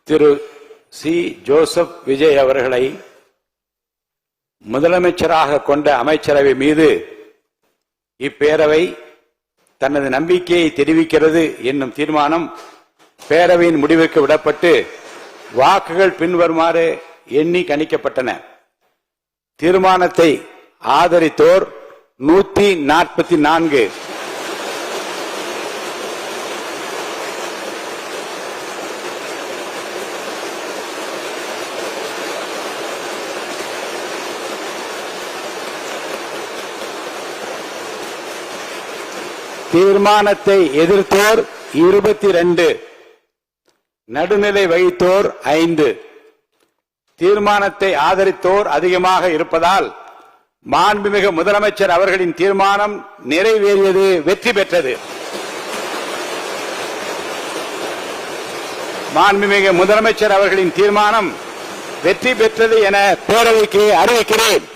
திரு C. Joseph Vijay அவர்களை முதலமைச்சராக கொண்ட அமைச்சரவை மீது இப்பேரவை தனது நம்பிக்கையை தெரிவிக்கிறது என்னும் தீர்மானம் பேரவையின் முடிவுக்கு விடப்பட்டு வாக்குகள் பின்வருமாறு எண்ணி கணிக்கப்பட்டன. தீர்மானத்தை ஆதரித்தோர் 144, தீர்மானத்தை எதிர்த்தோர் 22, நடுநிலை வகித்தோர் 5. தீர்மானத்தை ஆதரித்தோர் அதிகமாக இருப்பதால் மாண்புமிகு முதலமைச்சர் அவர்களின் தீர்மானம் நிறைவேறியது, வெற்றி பெற்றது. மாண்புமிகு முதலமைச்சர் அவர்களின் தீர்மானம் வெற்றி பெற்றது என பேரவைக்கு அறிவிக்கிறேன்.